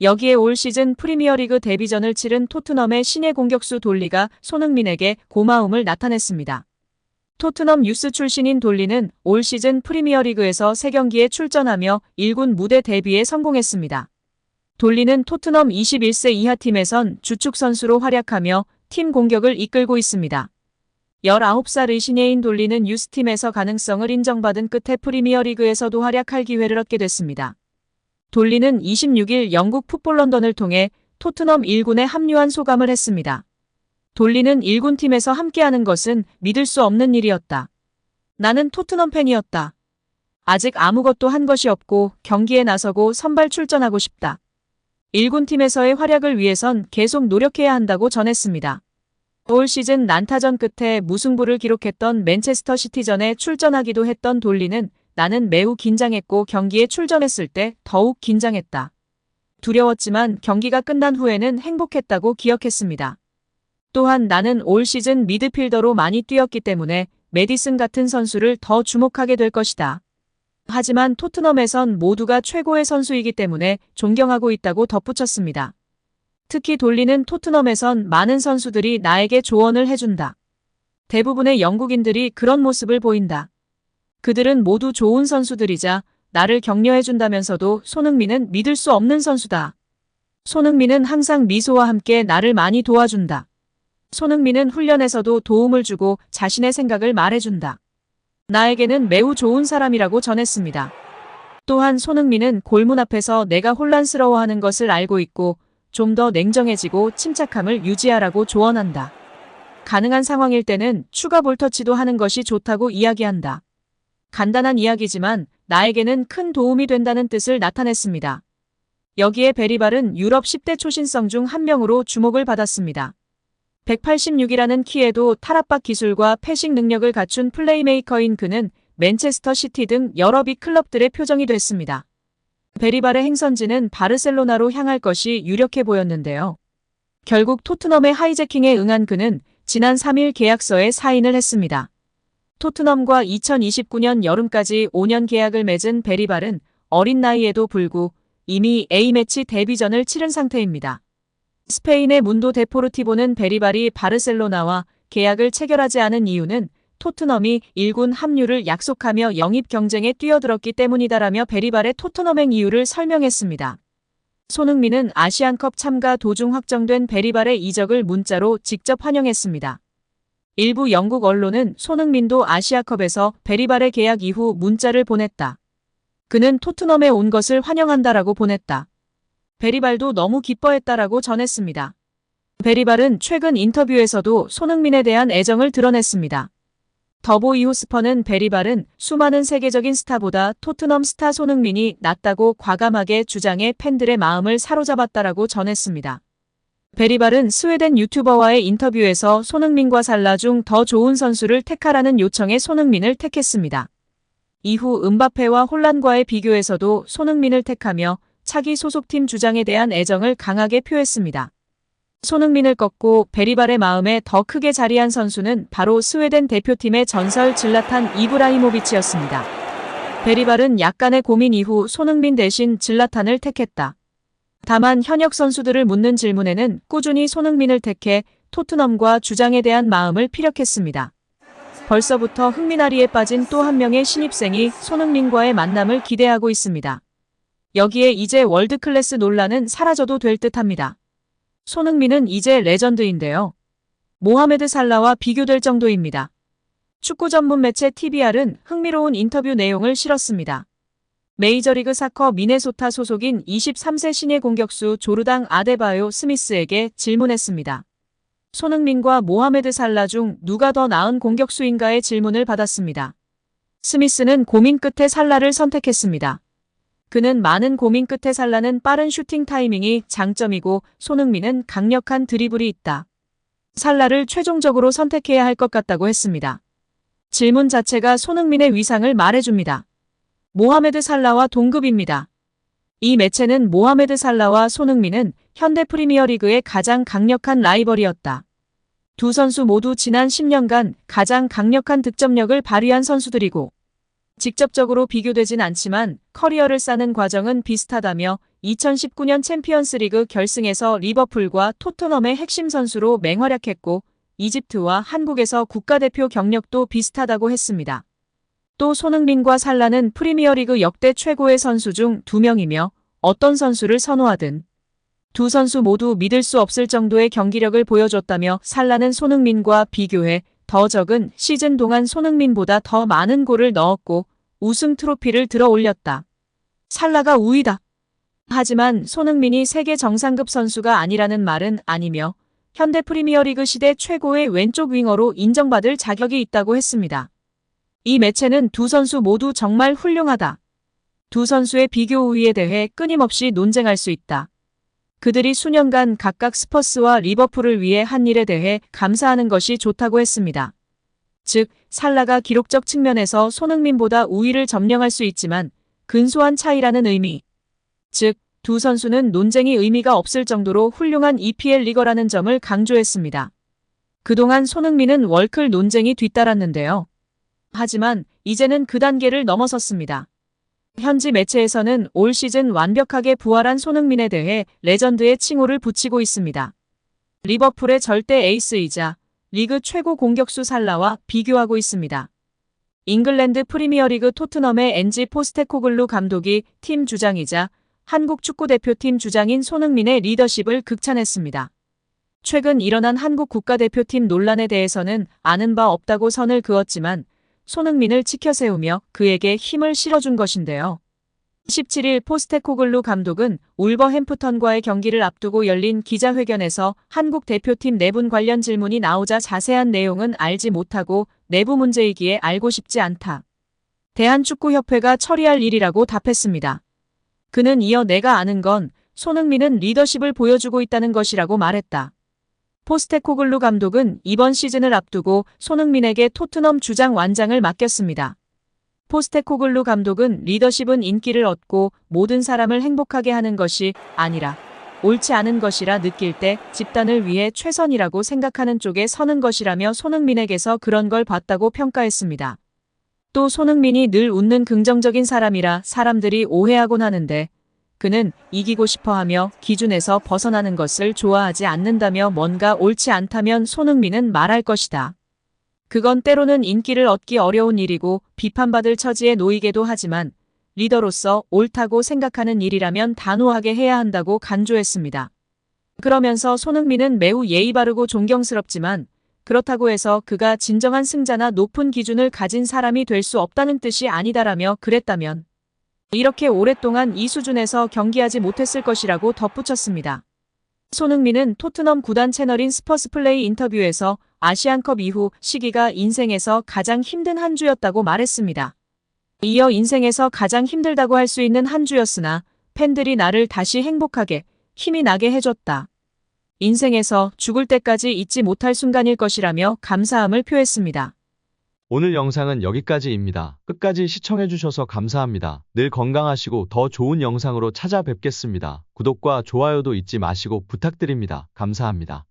여기에 올 시즌 프리미어리그 데뷔전을 치른 토트넘의 신예 공격수 돌리가 손흥민에게 고마움을 나타냈습니다. 토트넘 유스 출신인 돌리는 올 시즌 프리미어리그에서 3경기에 출전하며 1군 무대 데뷔에 성공했습니다. 돌리는 토트넘 21세 이하 팀에선 주축 선수로 활약하며 팀 공격을 이끌고 있습니다. 19살의 신예인 돌리는 유스팀에서 가능성을 인정받은 끝에 프리미어리그에서도 활약할 기회를 얻게 됐습니다. 돌리는 26일 영국 풋볼 런던을 통해 토트넘 1군에 합류한 소감을 했습니다. 돌리는 1군 팀에서 함께하는 것은 믿을 수 없는 일이었다. 나는 토트넘 팬이었다. 아직 아무것도 한 것이 없고 경기에 나서고 선발 출전하고 싶다. 1군 팀에서의 활약을 위해선 계속 노력해야 한다고 전했습니다. 올 시즌 난타전 끝에 무승부를 기록했던 맨체스터 시티전에 출전하기도 했던 돌리는 나는 매우 긴장했고 경기에 출전했을 때 더욱 긴장했다. 두려웠지만 경기가 끝난 후에는 행복했다고 기억했습니다. 또한 나는 올 시즌 미드필더로 많이 뛰었기 때문에 메디슨 같은 선수를 더 주목하게 될 것이다. 하지만 토트넘에선 모두가 최고의 선수이기 때문에 존경하고 있다고 덧붙였습니다. 특히 돌리는 토트넘에선 많은 선수들이 나에게 조언을 해준다. 대부분의 영국인들이 그런 모습을 보인다. 그들은 모두 좋은 선수들이자 나를 격려해준다면서도 손흥민은 믿을 수 없는 선수다. 손흥민은 항상 미소와 함께 나를 많이 도와준다. 손흥민은 훈련에서도 도움을 주고 자신의 생각을 말해준다. 나에게는 매우 좋은 사람이라고 전했습니다. 또한 손흥민은 골문 앞에서 내가 혼란스러워하는 것을 알고 있고 좀 더 냉정해지고 침착함을 유지하라고 조언한다. 가능한 상황일 때는 추가 볼터치도 하는 것이 좋다고 이야기한다. 간단한 이야기지만 나에게는 큰 도움이 된다는 뜻을 나타냈습니다. 여기에 베리발은 유럽 10대 초신성 중 한 명으로 주목을 받았습니다. 186이라는 키에도 탈압박 기술과 패싱 능력을 갖춘 플레이메이커인 그는 맨체스터 시티 등 여러 빅 클럽들의 표정이 됐습니다. 베리발의 행선지는 바르셀로나로 향할 것이 유력해 보였는데요. 결국 토트넘의 하이제킹에 응한 그는 지난 3일 계약서에 사인을 했습니다. 토트넘과 2029년 여름까지 5년 계약을 맺은 베리발은 어린 나이에도 불구 이미 A매치 데뷔전을 치른 상태입니다. 스페인의 문도 데포르티보는 베리발이 바르셀로나와 계약을 체결하지 않은 이유는 토트넘이 1군 합류를 약속하며 영입 경쟁에 뛰어들었기 때문이다라며 베리발의 토트넘행 이유를 설명했습니다. 손흥민은 아시안컵 참가 도중 확정된 베리발의 이적을 문자로 직접 환영했습니다. 일부 영국 언론은 손흥민도 아시아컵에서 베리발의 계약 이후 문자를 보냈다. 그는 토트넘에 온 것을 환영한다라고 보냈다. 베리발도 너무 기뻐했다라고 전했습니다. 베리발은 최근 인터뷰에서도 손흥민에 대한 애정을 드러냈습니다. 더보이호스퍼는 베리발은 수많은 세계적인 스타보다 토트넘 스타 손흥민이 낫다고 과감하게 주장해 팬들의 마음을 사로잡았다라고 전했습니다. 베리발은 스웨덴 유튜버와의 인터뷰에서 손흥민과 살라 중 더 좋은 선수를 택하라는 요청에 손흥민을 택했습니다. 이후 음바페와 혼란과의 비교에서도 손흥민을 택하며 차기 소속팀 주장에 대한 애정을 강하게 표했습니다. 손흥민을 꺾고 베리발의 마음에 더 크게 자리한 선수는 바로 스웨덴 대표팀의 전설 질라탄 이브라히모비치였습니다. 베리발은 약간의 고민 이후 손흥민 대신 질라탄을 택했다. 다만 현역 선수들을 묻는 질문에는 꾸준히 손흥민을 택해 토트넘과 주장에 대한 마음을 피력했습니다. 벌써부터 흥미나리에 빠진 또 한 명의 신입생이 손흥민과의 만남을 기대하고 있습니다. 여기에 이제 월드클래스 논란은 사라져도 될 듯합니다. 손흥민은 이제 레전드인데요. 모하메드 살라와 비교될 정도입니다. 축구 전문 매체 TBR은 흥미로운 인터뷰 내용을 실었습니다. 메이저리그 사커 미네소타 소속인 23세 신예 공격수 조르당 아데바요 스미스에게 질문했습니다. 손흥민과 모하메드 살라 중 누가 더 나은 공격수인가의 질문을 받았습니다. 스미스는 고민 끝에 살라를 선택했습니다. 그는 많은 고민 끝에 살라는 빠른 슈팅 타이밍이 장점이고 손흥민은 강력한 드리블이 있다. 살라를 최종적으로 선택해야 할 것 같다고 했습니다. 질문 자체가 손흥민의 위상을 말해줍니다. 모하메드 살라와 동급입니다. 이 매체는 모하메드 살라와 손흥민은 현대 프리미어리그의 가장 강력한 라이벌이었다. 두 선수 모두 지난 10년간 가장 강력한 득점력을 발휘한 선수들이고 직접적으로 비교되진 않지만 커리어를 쌓는 과정은 비슷하다며 2019년 챔피언스리그 결승에서 리버풀과 토트넘의 핵심 선수로 맹활약했고 이집트와 한국에서 국가대표 경력도 비슷하다고 했습니다. 또 손흥민과 살라는 프리미어리그 역대 최고의 선수 중 2명이며 어떤 선수를 선호하든 두 선수 모두 믿을 수 없을 정도의 경기력을 보여줬다며 살라는 손흥민과 비교해 더 적은 시즌 동안 손흥민보다 더 많은 골을 넣었고 우승 트로피를 들어 올렸다. 살라가 우위다. 하지만 손흥민이 세계 정상급 선수가 아니라는 말은 아니며 현대 프리미어리그 시대 최고의 왼쪽 윙어로 인정받을 자격이 있다고 했습니다. 이 매체는 두 선수 모두 정말 훌륭하다. 두 선수의 비교 우위에 대해 끊임없이 논쟁할 수 있다. 그들이 수년간 각각 스퍼스와 리버풀을 위해 한 일에 대해 감사하는 것이 좋다고 했습니다. 즉, 살라가 기록적 측면에서 손흥민보다 우위를 점령할 수 있지만 근소한 차이라는 의미. 즉, 두 선수는 논쟁이 의미가 없을 정도로 훌륭한 EPL 리거라는 점을 강조했습니다. 그동안 손흥민은 월클 논쟁이 뒤따랐는데요. 하지만 이제는 그 단계를 넘어섰습니다. 현지 매체에서는 올 시즌 완벽하게 부활한 손흥민에 대해 레전드의 칭호를 붙이고 있습니다. 리버풀의 절대 에이스이자 리그 최고 공격수 살라와 비교하고 있습니다. 잉글랜드 프리미어리그 토트넘의 엔지 포스테코글루 감독이 팀 주장이자 한국 축구대표팀 주장인 손흥민의 리더십을 극찬했습니다. 최근 일어난 한국 국가대표팀 논란에 대해서는 아는 바 없다고 선을 그었지만 손흥민을 치켜세우며 그에게 힘을 실어준 것인데요. 17일 포스테코글루 감독은 울버햄프턴과의 경기를 앞두고 열린 기자회견에서 한국 대표팀 내분 관련 질문이 나오자 자세한 내용은 알지 못하고 내부 문제이기에 알고 싶지 않다. 대한축구협회가 처리할 일이라고 답했습니다. 그는 이어 내가 아는 건 손흥민은 리더십을 보여주고 있다는 것이라고 말했다. 포스테코글루 감독은 이번 시즌을 앞두고 손흥민에게 토트넘 주장 완장을 맡겼습니다. 포스테코글루 감독은 리더십은 인기를 얻고 모든 사람을 행복하게 하는 것이 아니라 옳지 않은 것이라 느낄 때 집단을 위해 최선이라고 생각하는 쪽에 서는 것이라며 손흥민에게서 그런 걸 봤다고 평가했습니다. 또 손흥민이 늘 웃는 긍정적인 사람이라 사람들이 오해하곤 하는데 그는 이기고 싶어하며 기준에서 벗어나는 것을 좋아하지 않는다며 뭔가 옳지 않다면 손흥민은 말할 것이다. 그건 때로는 인기를 얻기 어려운 일이고 비판받을 처지에 놓이기도 하지만 리더로서 옳다고 생각하는 일이라면 단호하게 해야 한다고 간조했습니다. 그러면서 손흥민은 매우 예의 바르고 존경스럽지만 그렇다고 해서 그가 진정한 승자나 높은 기준을 가진 사람이 될 수 없다는 뜻이 아니다라며 그랬다면 이렇게 오랫동안 이 수준에서 경기하지 못했을 것이라고 덧붙였습니다. 손흥민은 토트넘 구단 채널인 스퍼스 플레이 인터뷰에서 아시안컵 이후 시기가 인생에서 가장 힘든 한 주였다고 말했습니다. 이어 인생에서 가장 힘들다고 할 수 있는 한 주였으나 팬들이 나를 다시 행복하게 힘이 나게 해줬다. 인생에서 죽을 때까지 잊지 못할 순간일 것이라며 감사함을 표했습니다. 오늘 영상은 여기까지입니다. 끝까지 시청해주셔서 감사합니다. 늘 건강하시고 더 좋은 영상으로 찾아뵙겠습니다. 구독과 좋아요도 잊지 마시고 부탁드립니다. 감사합니다.